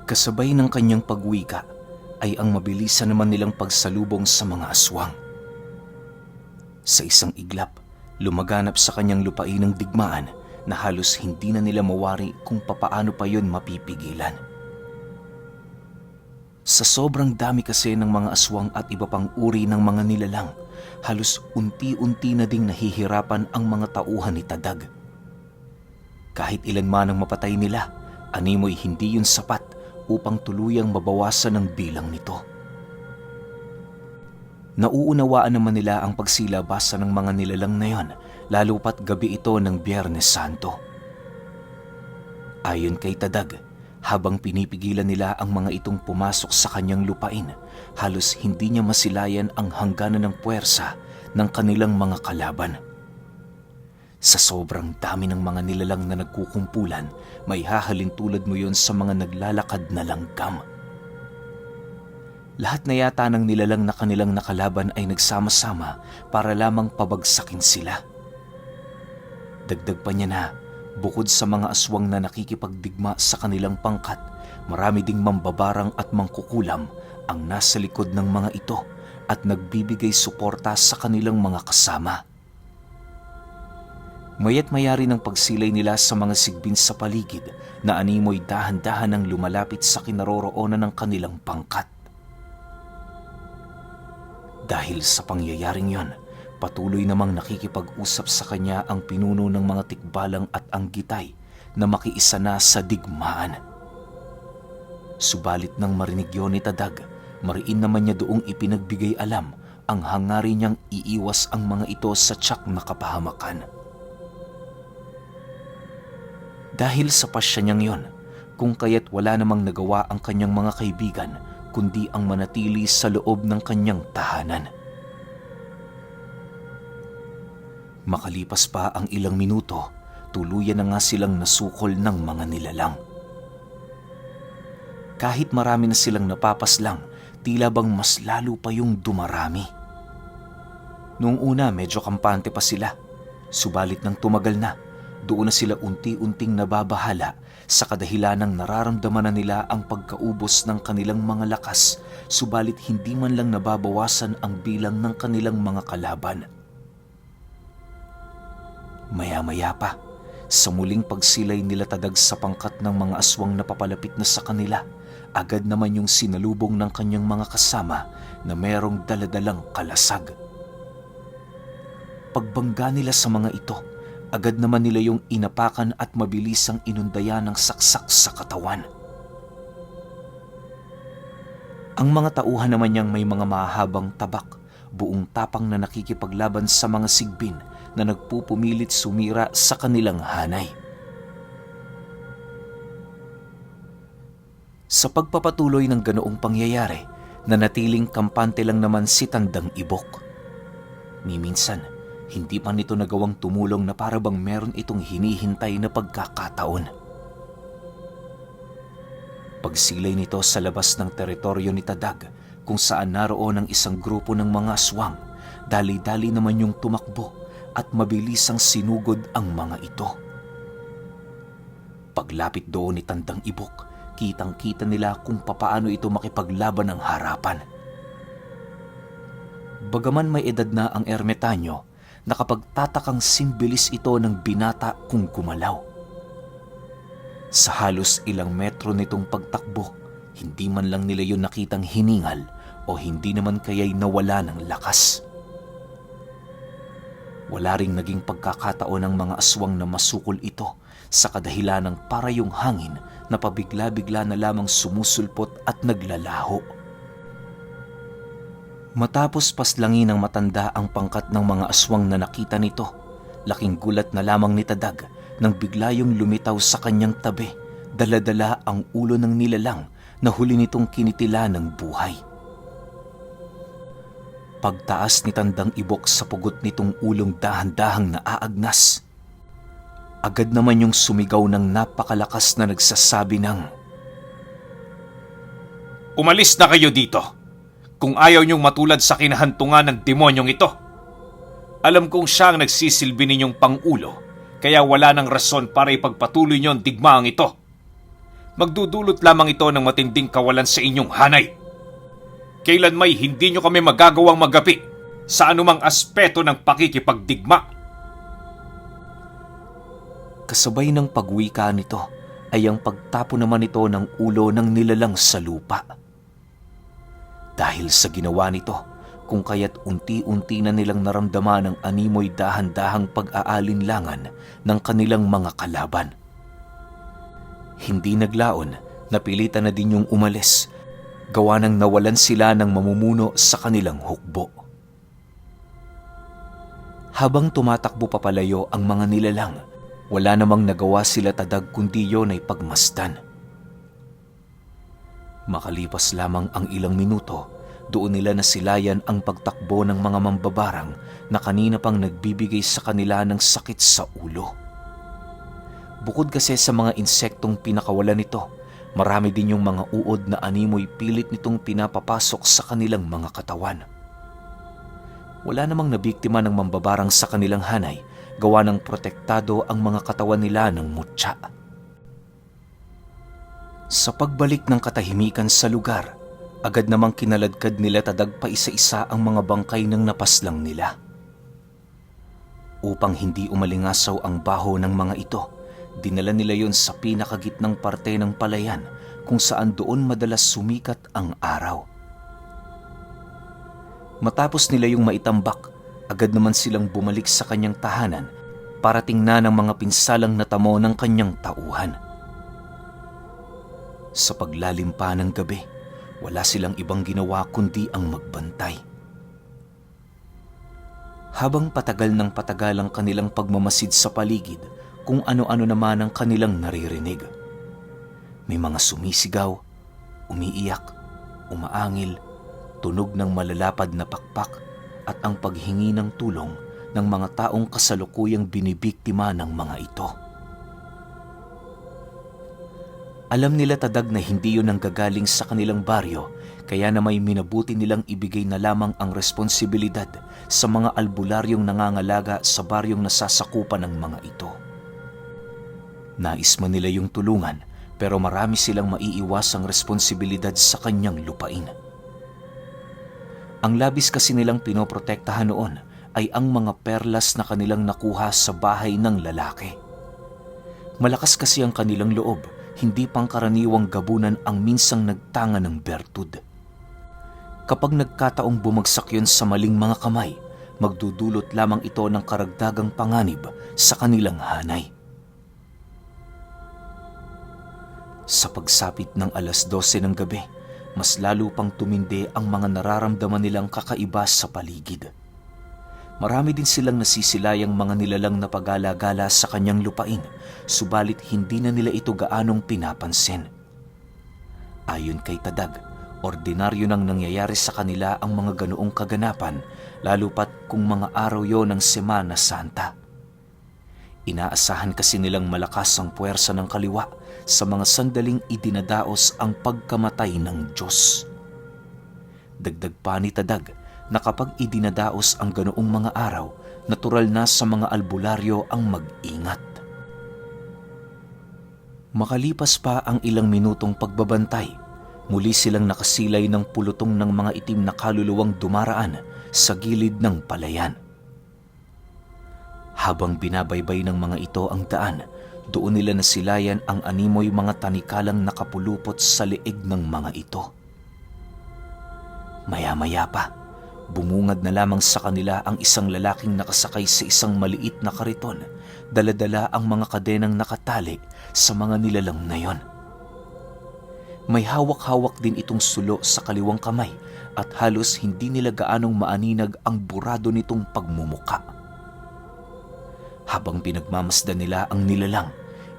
Kasabay ng kanyang pagwika ay ang mabilisan naman nilang pagsalubong sa mga aswang. Sa isang iglap, lumaganap sa kanyang lupain ng digmaan na halos hindi na nila mawari kung papaano pa yon mapipigilan. Sa sobrang dami kasi ng mga aswang at iba pang uri ng mga nilalang, halos unti-unti na ding nahihirapan ang mga tauhan ni Tadag. Kahit ilan man ang mapatay nila, animoy hindi yun sapat upang tuluyang mabawasan ang bilang nito. Nauunawaan naman nila ang pagsilabasa ng mga nilalang na yon, lalo pat gabi ito ng Biyernes Santo. Ayon kay Tadag, habang pinipigilan nila ang mga itong pumasok sa kanyang lupain, halos hindi niya masilayan ang hangganan ng puwersa ng kanilang mga kalaban. Sa sobrang dami ng mga nilalang na nagkukumpulan, may hahalin tulad mo yon sa mga naglalakad na langgam. Lahat na yata ng nilalang na kanilang nakalaban ay nagsama-sama para lamang pabagsakin sila. Dagdag pa niya na, bukod sa mga aswang na nakikipagdigma sa kanilang pangkat, marami ding mambabarang at mangkukulam ang nasa likod ng mga ito at nagbibigay suporta sa kanilang mga kasama. Maya't mayari ng pagsilay nila sa mga sigbin sa paligid na animoy dahan-dahan ang lumalapit sa kinaroroonan ng kanilang pangkat. Dahil sa pangyayaring yon, patuloy namang nakikipag-usap sa kanya ang pinuno ng mga tikbalang at ang gitay na makiisa na sa digmaan. Subalit nang marinig yon ni Tadag, mariin naman niya doong ipinagbigay alam ang hangarin niyang iiwas ang mga ito sa tiyak na kapahamakan. Dahil sa pasya niyang yon, kung kaya't wala namang nagawa ang kanyang mga kaibigan kundi ang manatili sa loob ng kanyang tahanan. Makalipas pa ang ilang minuto, tuluyan na nga silang nasukol ng mga nilalang. Kahit marami na silang napapaslang, tila bang mas lalo pa yung dumarami. Noong una medyo kampante pa sila, subalit nang tumagal na, doon na sila unti-unting nababahala sa kadahilanang nararamdaman na nila ang pagkaubos ng kanilang mga lakas, subalit hindi man lang nababawasan ang bilang ng kanilang mga kalaban. Maya-maya pa, sa muling pagsilay nila Tadag sa pangkat ng mga aswang na papalapit na sa kanila, agad naman yung sinalubong ng kanyang mga kasama na merong daladalang kalasag. Pagbangga nila sa mga ito, agad naman nila yung inapakan at mabilisang inundayan ng saksak sa katawan. Ang mga tauhan naman niyang may mga mahabang tabak, buong tapang na nakikipaglaban sa mga sigbin na nagpupumilit sumira sa kanilang hanay. Sa pagpapatuloy ng ganoong pangyayari, nanatiling kampante lang naman si Tandang Ibok. Ni minsan, hindi pa nito nagawang tumulong na para bang meron itong hinihintay na pagkakataon. Pagsilay nito sa labas ng teritoryo ni Tadag, kung saan naroon ang isang grupo ng mga aswang, dali-dali naman yung tumakbo at mabilisang sinugod ang mga ito. Paglapit doon ni Tandang Ibok, kitang-kita nila kung papaano ito makipaglaban ng harapan. Bagaman may edad na ang ermitanyo, nakapagtatakang simbilis ito ng binata kung gumalaw. Sa halos ilang metro nitong pagtakbo, hindi man lang nila yun nakitang hiningal o hindi naman kaya'y nawala ng lakas. Wala ring naging pagkakataon ng mga aswang na masukol ito sa kadahilanang para yung hangin na pabigla-bigla na lamang sumusulpot at naglalaho. Matapos paslangin ng matanda ang pangkat ng mga aswang na nakita nito, laking gulat na lamang ni Tadag nang bigla yung lumitaw sa kanyang tabi, dala-dala ang ulo ng nilalang na huli nitong kinitila ng buhay. Pagtaas ni Tandang Ibok sa pugot nitong ulong dahan-dahang naaagnas, agad naman yung sumigaw ng napakalakas na nagsasabi ng, "Umalis na kayo dito! Kung ayaw niyong matulad sa kinahantungan ng demonyong ito. Alam kong siya ang nagsisilbi ninyong pangulo, kaya wala nang rason para ipagpatuloy niyo ang digmaang ito. magdudulot lamang ito ng matinding kawalan sa inyong hanay. Kailan may hindi nyo kami magagawang magapi sa anumang aspeto ng pakikipagdigma. Kasabay ng pagwika nito ay ang pagtapo naman ito ng ulo ng nilalang sa lupa. Dahil sa ginawa nito, kung kaya't unti-unti na nilang naramdaman ang animoy dahan-dahang pag-aalinlangan ng kanilang mga kalaban. Hindi naglaon, napilitan na din yung umalis, gawa ng nawalan sila ng mamumuno sa kanilang hukbo. Habang tumatakbo papalayo ang mga nilalang, wala namang nagawa sila tadag kundi yon ay pagmasdan. Makalipas lamang ang ilang minuto, doon nila nasilayan ang pagtakbo ng mga mambabarang na kanina pang nagbibigay sa kanila ng sakit sa ulo. Bukod kasi sa mga insektong pinakawalan nito, marami din yung mga uod na animoy pilit nitong pinapapasok sa kanilang mga katawan. Wala namang nabiktima ng mambabarang sa kanilang hanay, gawa ng protektado ang mga katawan nila ng mutya. Sa pagbalik ng katahimikan sa lugar, agad namang kinaladkad nila tadag pa isa-isa ang mga bangkay ng napaslang nila. Upang hindi umalingasaw ang baho ng mga ito, dinala nila yon sa pinakagitnang parte ng palayan kung saan doon madalas sumikat ang araw. Matapos nila yung maitambak, agad naman silang bumalik sa kanyang tahanan para tingnan ang mga pinsalang natamo ng kanyang tauhan. Sa paglalim pa ng gabi, wala silang ibang ginawa kundi ang magbantay. Habang patagal ng patagal ang kanilang pagmamasid sa paligid, kung ano-ano naman ang kanilang naririnig. May mga sumisigaw, umiiyak, umaangil, tunog ng malalapad na pakpak at ang paghingi ng tulong ng mga taong kasalukuyang binibiktima ng mga ito. Alam nila tadag na hindi yun ang gagaling sa kanilang baryo, kaya na may minabuti nilang ibigay na lamang ang responsibilidad sa mga albularyong nangangalaga sa baryong nasasakupan ng mga ito. Nais man nila yung tulungan, pero marami silang maiiwasang responsibilidad sa kanyang lupain. Ang labis kasi nilang pinoprotektahan noon ay ang mga perlas na kanilang nakuha sa bahay ng lalaki. Malakas kasi ang kanilang loob, hindi pangkaraniwang gabunan ang minsang nagtanga ng bertud. Kapag nagkataong bumagsak yon sa maling mga kamay, magdudulot lamang ito ng karagdagang panganib sa kanilang hanay. Sa pagsapit ng 12:00 ng gabi, mas lalo pang tumindi ang mga nararamdaman nilang kakaiba sa paligid. Marami din silang nasisilayang mga nilalang na pagala-gala sa kanyang lupain, subalit hindi na nila ito gaanong pinapansin. Ayon kay Tadag, ordinaryo nang nangyayari sa kanila ang mga ganoong kaganapan, lalo pat kung mga araw yon ng Semana Santa. Inaasahan kasi nilang malakas ang puwersa ng kaliwa sa mga sandaling idinadaos ang pagkamatay ng Diyos. Dagdag pa ni Tadag na kapag idinadaos ang ganoong mga araw, natural na sa mga albularyo ang mag-ingat. Makalipas pa ang ilang minutong pagbabantay, muli silang nakasilay ng pulutong ng mga itim na kaluluwang dumaraan sa gilid ng palayan. Habang binabaybay ng mga ito ang daan, doon nila nasilayan ang animoy mga tanikalang nakapulupot sa leeg ng mga ito. Maya-maya pa, bumungad na lamang sa kanila ang isang lalaking nakasakay sa isang maliit na kariton, dala-dala ang mga kadenang nakatali sa mga nilalang na yon. May hawak-hawak din itong sulo sa kaliwang kamay at halos hindi nila gaanong maaninag ang burado nitong pagmumuka. Habang pinagmamasdan nila ang nilalang,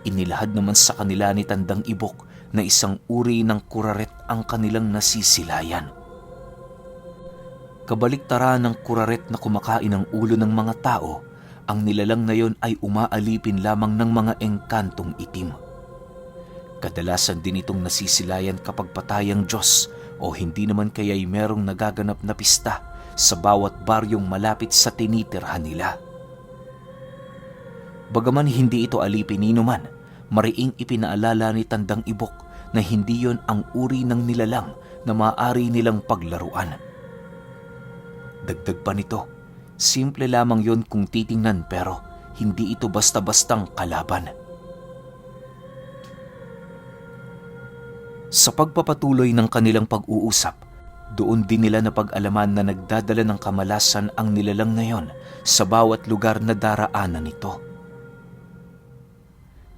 inilahad naman sa kanila ni Tandang Ibok na isang uri ng kuraret ang kanilang nasisilayan. Kabaliktaran ng kuraret na kumakain ng ulo ng mga tao, ang nilalang na yon ay umaalipin lamang ng mga engkantong itim. Kadalasan din itong nasisilayan kapag patay ang Diyos o hindi naman kaya'y merong nagaganap na pista sa bawat baryong malapit sa tinitirhan nila. Bagaman hindi ito alipin ni numan, mariing ipinaalala ni Tandang Ibok na hindi yon ang uri ng nilalang na maaari nilang paglaruan. Dagdag pa nito, simple lamang yon kung titingnan pero hindi ito basta-bastang kalaban. Sa pagpapatuloy ng kanilang pag-uusap, doon din nila napag-alaman na nagdadala ng kamalasan ang nilalang na yon sa bawat lugar na daraanan nito.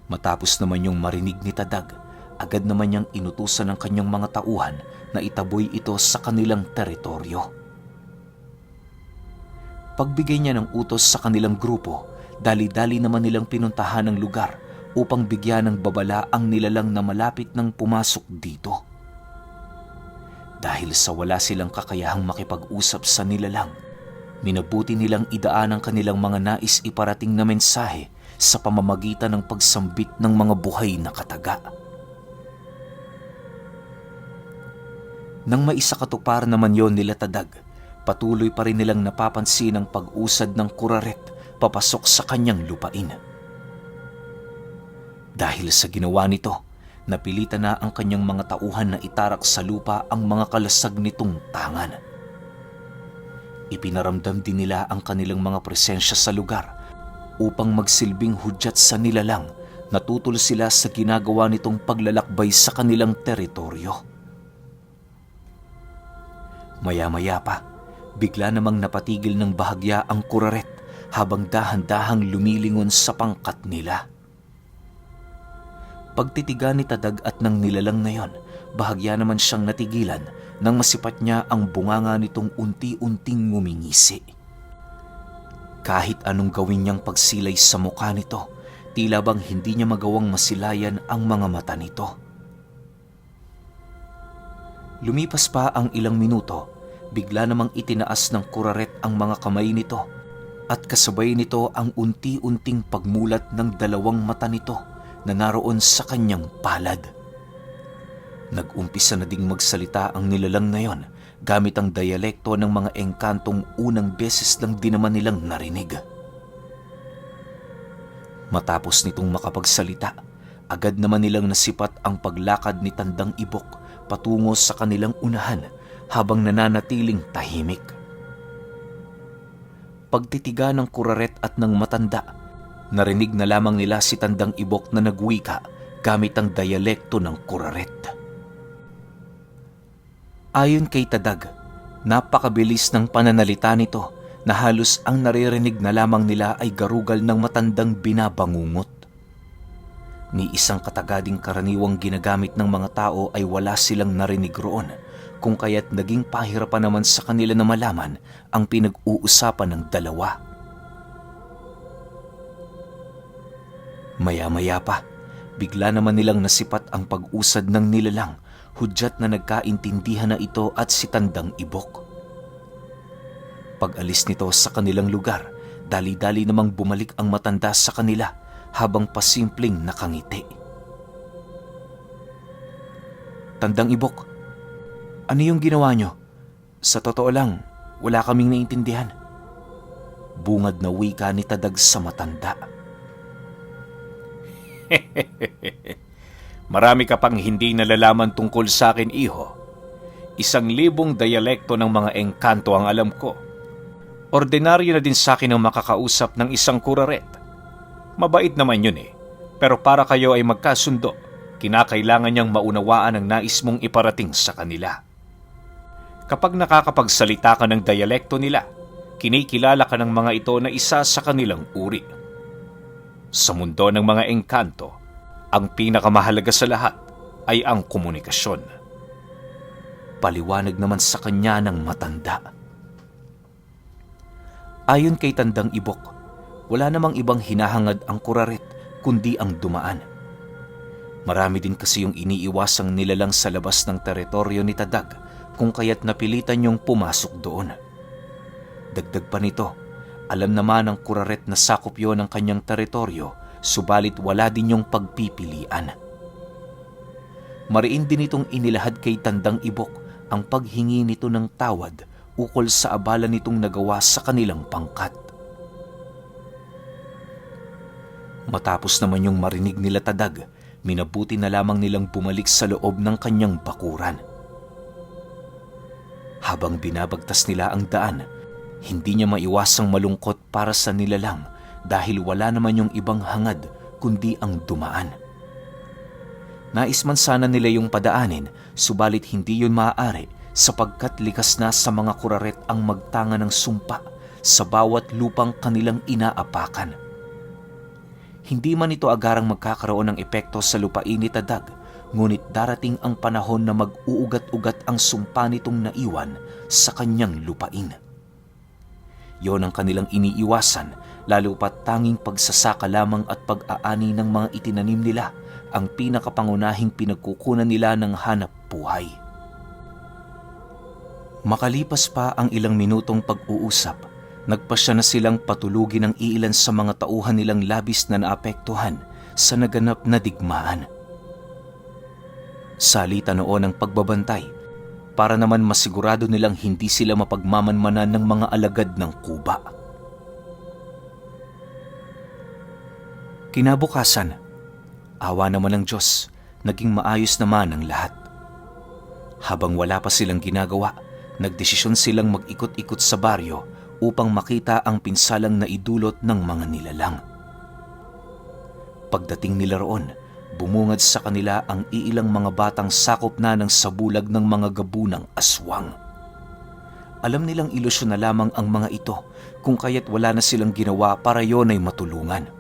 Matapos naman yung marinig ni Tadag, agad naman niyang inutusan ng kanyang mga tauhan na itaboy ito sa kanilang teritoryo. Pagbigay niya ng utos sa kanilang grupo, dali-dali naman nilang pinuntahan ang lugar upang bigyan ng babala ang nilalang na malapit nang pumasok dito. Dahil sa wala silang kakayahang makipag-usap sa nilalang, minabuti nilang idaan ang kanilang mga nais iparating na mensahe sa pamamagitan ng pagsambit ng mga buhay na kataga. Nang maisakatupar naman yon nila Tadag, patuloy pa rin nilang napapansin ang pag-usad ng kuraret papasok sa kanyang lupain. Dahil sa ginawa nito, napilitan na ang kanyang mga tauhan na itarak sa lupa ang mga kalasag nitong tangan. Ipinaramdam din nila ang kanilang mga presensya sa lugar upang magsilbing hudyat sa nilalang na tutol sila sa ginagawa nitong paglalakbay sa kanilang teritoryo. Maya-maya pa, bigla namang napatigil ng bahagya ang kuraret habang dahan-dahang lumilingon sa pangkat nila. Pagtitiga ni Tadag at ng nilalang na yon, bahagya naman siyang natigilan nang masipat niya ang bunganga nitong unti-unting ngumingisi. Kahit anong gawin niyang pagsilay sa mukha nito, tila bang hindi niya magawang masilayan ang mga mata nito. Lumipas pa ang ilang minuto, bigla namang itinaas ng kuraret ang mga kamay nito at kasabay nito ang unti-unting pagmulat ng dalawang mata nito na naroon sa kanyang palad. Nag-umpisa na ding magsalita ang nilalang na yon gamit ang dialekto ng mga engkantong unang beses lang din naman nilang narinig. Matapos nitong makapagsalita, agad naman nilang nasipat ang paglakad ni Tandang Ibok patungo sa kanilang unahan habang nananatiling tahimik. Pagtitiga ng kuraret at ng matanda, narinig na lamang nila si Tandang Ibok na nagwika gamit ang dialekto ng kuraret. Ayon kay Tadag, napakabilis ng pananalita nito na halos ang naririnig na lamang nila ay garugal ng matandang binabangungot. Ni isang katagading karaniwang ginagamit ng mga tao ay wala silang narinig roon, kung kaya't naging pahirapan naman sa kanila na malaman ang pinag-uusapan ng dalawa. Maya-maya pa, bigla naman nilang nasipat ang pag-usad ng nilalang, hudyat na nagkaintindihan na ito at si Tandang Ibok. Pag-alis nito sa kanilang lugar, dali-dali namang bumalik ang matanda sa kanila habang pasimpleng nakangiti. Tandang Ibok, ano yung ginawa nyo? Sa totoo lang, wala kaming naintindihan. Bungad na wika ni Tadag sa matanda. Marami ka pang hindi nalalaman tungkol sa akin, iho. 1,000 dialekto ng mga engkanto ang alam ko. Ordinaryo na din sa akin ang makakausap ng isang kuraret. Mabait naman yun eh. Pero para kayo ay magkasundo, kinakailangan niyang maunawaan ang nais mong iparating sa kanila. Kapag nakakapagsalita ka ng dialekto nila, kinikilala ka ng mga ito na isa sa kanilang uri. Sa mundo ng mga engkanto, ang pinakamahalaga sa lahat ay ang komunikasyon. Paliwanag naman sa kanya ng matanda. Ayon kay Tandang Ibok, wala namang ibang hinahangad ang kuraret kundi ang dumaan. Marami din kasi yung iniiwasang nilalang sa labas ng teritoryo ni Tadag, kung kaya't napilitan yung pumasok doon. Dagdag pa nito, alam naman ng kuraret na sakop yun ng kanyang teritoryo, subalit wala din yung pagpipilian. Mariin din itong inilahad kay Tandang Ibok ang paghingi nito ng tawad ukol sa abala nitong nagawa sa kanilang pangkat. Matapos naman yung marinig nila Tadag, minabuti na lamang nilang bumalik sa loob ng kanyang bakuran. Habang binabagtas nila ang daan, hindi niya maiwasang malungkot para sa nilalang dahil wala naman yung ibang hangad kundi ang dumaan. Nais man sana nila yung padaanin, subalit hindi yun maaari sapagkat likas na sa mga kuraret ang magtanga ng sumpa sa bawat lupang kanilang inaapakan. Hindi man ito agarang magkakaroon ng epekto sa lupain ni Tadag, ngunit darating ang panahon na mag-uugat-ugat ang sumpa nitong naiwan sa kanyang lupain. Yon ang kanilang iniiwasan, lalo pat tanging pagsasaka lamang at pag-aani ng mga itinanim nila ang pinakapangunahing pinagkukunan nila ng hanap buhay. Makalipas pa ang ilang minutong pag-uusap, nagpasya na silang patulugin ang iilan sa mga tauhan nilang labis na naapektuhan sa naganap na digmaan. Salita noon ang pagbabantay para naman masigurado nilang hindi sila mapagmamanmanan ng mga alagad ng kuba. Kinabukasan, awa naman ng Diyos, naging maayos naman ang lahat. Habang wala pa silang ginagawa, nagdesisyon silang mag-ikot-ikot sa baryo upang makita ang pinsalang na idulot ng mga nilalang. Pagdating nila roon, bumungad sa kanila ang iilang mga batang sakop na ng sabulag ng mga gabunang aswang. Alam nilang ilusyon na lamang ang mga ito kung kaya't wala na silang ginawa para yon ay matulungan.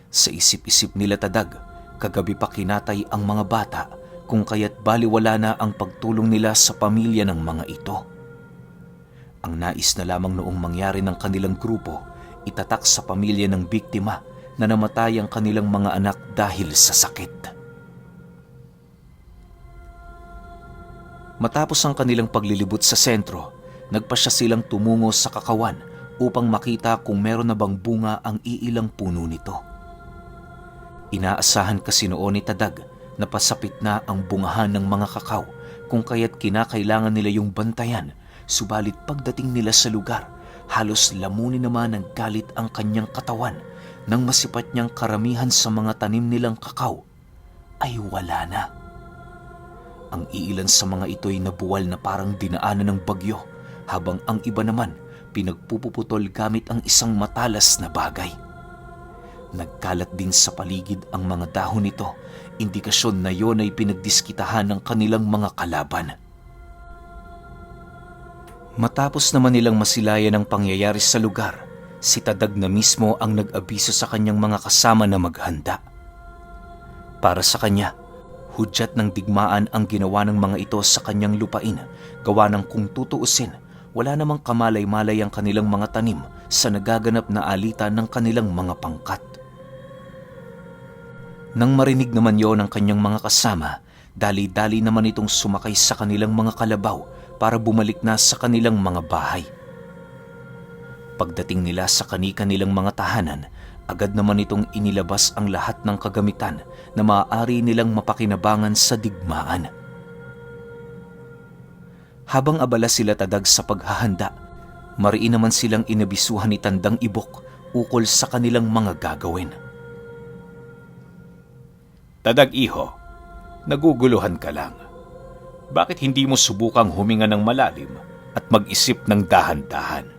Sa isip-isip nila Tadag, kagabi pa kinatay ang mga bata kung kaya't baliwala na ang pagtulong nila sa pamilya ng mga ito. Ang nais na lamang noong mangyari ng kanilang grupo, itatak sa pamilya ng biktima na namatay ang kanilang mga anak dahil sa sakit. Matapos ang kanilang paglilibot sa sentro, nagpasya silang tumungo sa kakawan upang makita kung meron na bang bunga ang iilang puno nito. Inaasahan kasi noon ni Tadag na pasapit na ang bungahan ng mga kakao kung kaya't kinakailangan nila yung bantayan, subalit pagdating nila sa lugar, halos lamunin naman ng galit ang kanyang katawan nang masipat niyang karamihan sa mga tanim nilang kakao ay wala na. Ang iilan sa mga ito'y nabuwal na parang dinaanan ng bagyo, habang ang iba naman pinagpupuputol gamit ang isang matalas na bagay. Nagkalat din sa paligid ang mga dahon nito, indikasyon na yon ay pinagdiskitahan ng kanilang mga kalaban. Matapos naman nilang masilayan ang pangyayari sa lugar, si Tadag na mismo ang nag-abiso sa kanyang mga kasama na maghanda. Para sa kanya, hudyat ng digmaan ang ginawa ng mga ito sa kanyang lupain, gawa ng kung tutuusin, wala namang kamalay-malay ang kanilang mga tanim sa nagaganap na alitan ng kanilang mga pangkat. Nang marinig naman yon ng kanyang mga kasama, dali-dali naman itong sumakay sa kanilang mga kalabaw para bumalik na sa kanilang mga bahay. Pagdating nila sa kani-kanilang mga tahanan, agad naman itong inilabas ang lahat ng kagamitan na maaari nilang mapakinabangan sa digmaan. Habang abala sila Tadag sa paghahanda, mariin naman silang inabisuhan ni Tandang Ibok ukol sa kanilang mga gagawin. Tadag iho, naguguluhan ka lang. Bakit hindi mo subukang huminga ng malalim at mag-isip ng dahan-dahan?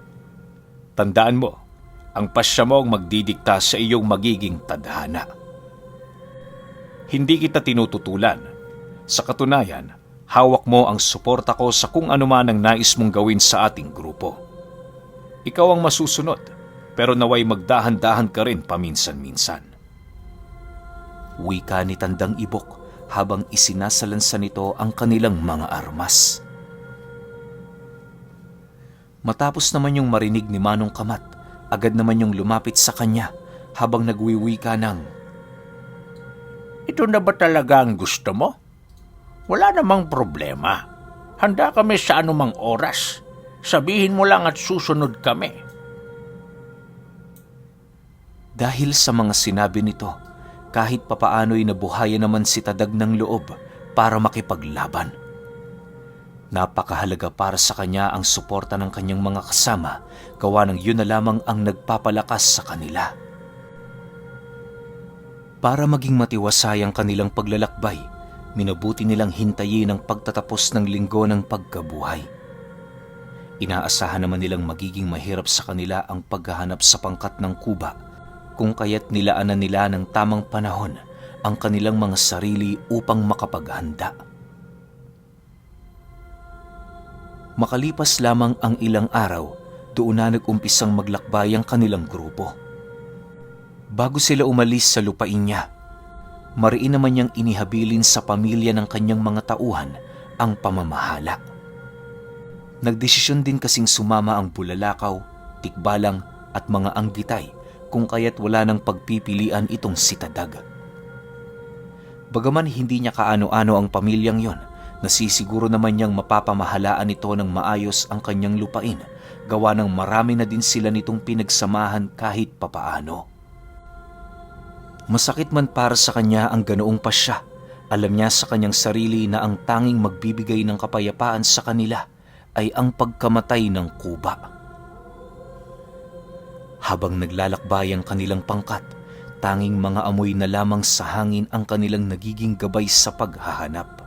Tandaan mo, ang pasya mo ang magdidikta sa iyong magiging tadhana. Hindi kita tinututulan. Sa katunayan, hawak mo ang suporta ko sa kung anuman ang nais mong gawin sa ating grupo. Ikaw ang masusunod, pero naway magdahan-dahan ka rin paminsan-minsan. Wika ni Tandang Ibok habang isinasalansan nito ang kanilang mga armas. Matapos naman yung marinig ni Manong Kamat, agad naman yung lumapit sa kanya habang nagwiwika ng, "Ito na ba talaga ang gusto mo? Wala namang problema. Handa kami sa anumang oras. Sabihin mo lang at susunod kami." Dahil sa mga sinabi nito, kahit papaano'y nabuhayan naman si Tadag ng loob para makipaglaban. Napakahalaga para sa kanya ang suporta ng kanyang mga kasama, gawa ng yun na lamang ang nagpapalakas sa kanila. Para maging matiwasay ang kanilang paglalakbay, minabuti nilang hintayin ang pagtatapos ng linggo ng pagkabuhay. Inaasahan naman nilang magiging mahirap sa kanila ang paghahanap sa pangkat ng kuba, kung kaya't nilaanan nila ng tamang panahon ang kanilang mga sarili upang makapaghanda. Makalipas lamang ang ilang araw, doon na nag-umpisang maglakbay ang kanilang grupo. Bago sila umalis sa lupain niya, mariin naman niyang inihabilin sa pamilya ng kanyang mga tauhan ang pamamahala. Nagdesisyon din kasing sumama ang Bulalakaw, Tikbalang at mga Anggitay, kung kaya't wala nang pagpipilian itong si Tadag. Bagaman hindi niya kaano-ano ang pamilyang yon, nasisiguro naman niyang mapapamahalaan ito ng maayos ang kanyang lupain, gawa ng marami na din sila nitong pinagsamahan kahit papaano. Masakit man para sa kanya ang ganoong pasya, alam niya sa kanyang sarili na ang tanging magbibigay ng kapayapaan sa kanila ay ang pagkamatay ng kuba. Habang naglalakbay ang kanilang pangkat, tanging mga amoy na lamang sa hangin ang kanilang nagiging gabay sa paghahanap.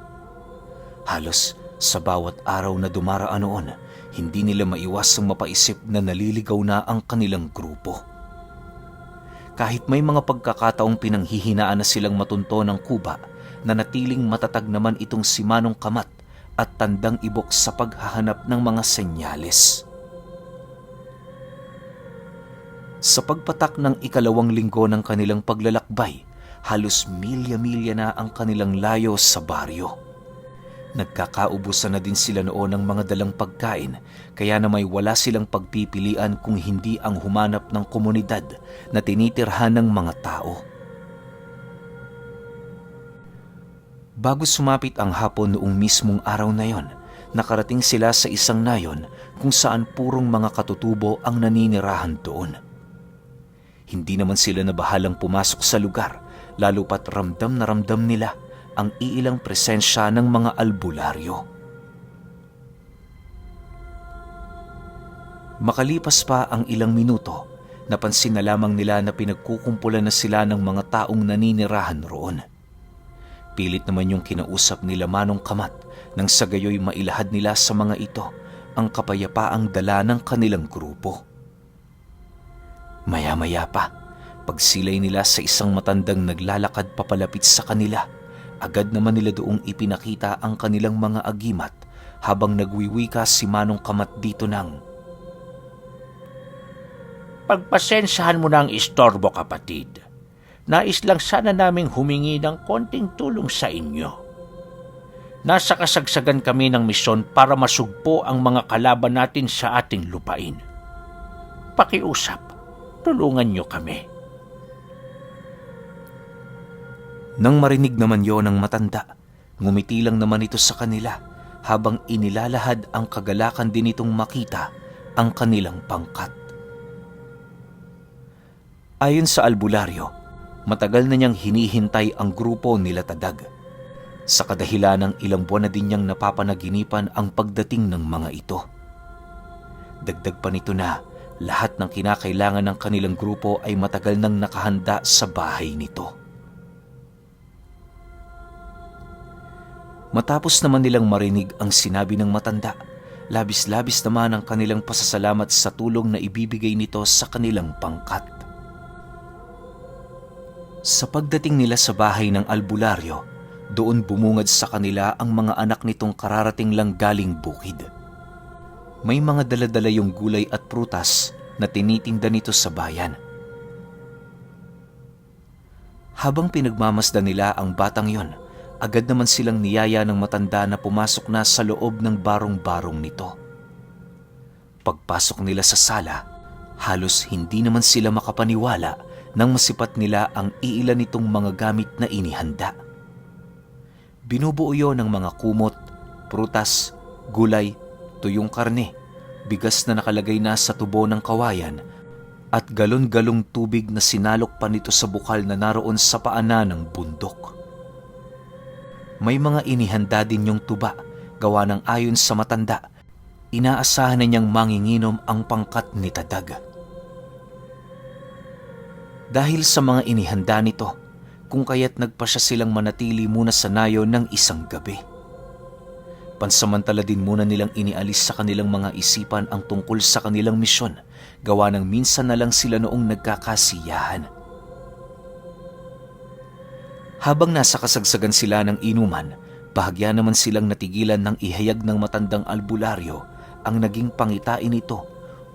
Halos sa bawat araw na dumaraan noon, hindi nila maiwasang mapaisip na naliligaw na ang kanilang grupo. Kahit may mga pagkakataong pinanghihinaan na silang matunto ng kuba, nanatiling matatag naman itong si Manong Kamat at Tandang Ibok sa paghahanap ng mga senyales. Sa pagpatak ng ikalawang linggo ng kanilang paglalakbay, halos milya-milya na ang kanilang layo sa baryo. Nagkakaubusan na din sila noon ng mga dalang pagkain, kaya na may wala silang pagpipilian kung hindi ang humanap ng komunidad na tinitirhan ng mga tao. Bago sumapit ang hapon noong mismong araw na yon, nakarating sila sa isang nayon kung saan purong mga katutubo ang naninirahan doon. Hindi naman sila nabahalang pumasok sa lugar, lalo pat ramdam na ramdam nila ang iilang presensya ng mga albularyo. Makalipas pa ang ilang minuto, napansin na lamang nila na pinagkukumpulan na sila ng mga taong naninirahan roon. Pilit naman yung kinausap nila Manong Kamat nang sa gayoy mailahad nila sa mga ito ang kapayapaang dala ng kanilang grupo. Maya-maya pa, pagsilay nila sa isang matandang naglalakad papalapit sa kanila, agad naman nila doong ipinakita ang kanilang mga agimat habang nagwiwika si Manong Kamat dito ng, Pagpasensyahan mo na ang istorbo, kapatid. Nais lang sana naming humingi ng konting tulong sa inyo. Nasa kasagsagan kami ng misyon para masugpo ang mga kalaban natin sa ating lupain. Pakiusap, tulungan niyo kami. Nang marinig naman yon ng matanda, ngumiti lang naman ito sa kanila habang inilalahad ang kagalakan din itong makita ang kanilang pangkat. Ayon sa albularyo, matagal na niyang hinihintay ang grupo nila Tadag. Sa kadahilan ng ilang buwan na din niyang napapanaginipan ang pagdating ng mga ito. Dagdag pa nito na lahat ng kinakailangan ng kanilang grupo ay matagal nang nakahanda sa bahay nito. Matapos naman nilang marinig ang sinabi ng matanda, labis-labis naman ang kanilang pasasalamat sa tulong na ibibigay nito sa kanilang pangkat. Sa pagdating nila sa bahay ng albularyo, doon bumungad sa kanila ang mga anak nitong kararating lang galing bukid. May mga daladala yung gulay at prutas na tinitinda nito sa bayan. Habang pinagmamasdan nila ang batang yon, agad naman silang niyaya ng matanda na pumasok na sa loob ng barong-barong nito. Pagpasok nila sa sala, halos hindi naman sila makapaniwala nang masipat nila ang iilan nitong mga gamit na inihanda. Binubuo yun ng mga kumot, prutas, gulay, tuyong karne, bigas na nakalagay na sa tubo ng kawayan, at galon-galong tubig na sinalok pa nito sa bukal na naroon sa paanan ng bundok. May mga inihanda din yung tuba, gawa ng ayon sa matanda, inaasahan na niyang manginginom ang pangkat ni Tadag. Dahil sa mga inihanda nito, kung kaya't nagpasya silang manatili muna sa nayo ng isang gabi. Pansamantala din muna nilang inialis sa kanilang mga isipan ang tungkol sa kanilang misyon, gawa ng minsan na lang sila noong nagkakasiyahan. Habang nasa kasagsagan sila ng inuman, bahagya naman silang natigilan ng ihayag ng matandang albularyo ang naging pangitain nito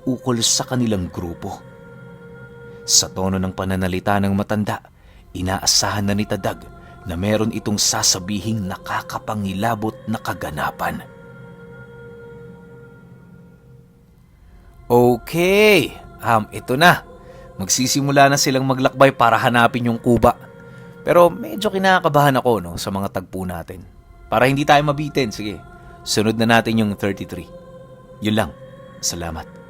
ukol sa kanilang grupo. Sa tono ng pananalita ng matanda, inaasahan na ni Tadag na meron itong sasabihing nakakapangilabot na kaganapan. Okay, ito na. Magsisimula na silang maglakbay para hanapin yung kuba. Pero medyo kinakabahan ako sa mga tagpo natin. Para hindi tayo mabitin, sige. Sunod na natin yung 33. Yun lang. Salamat.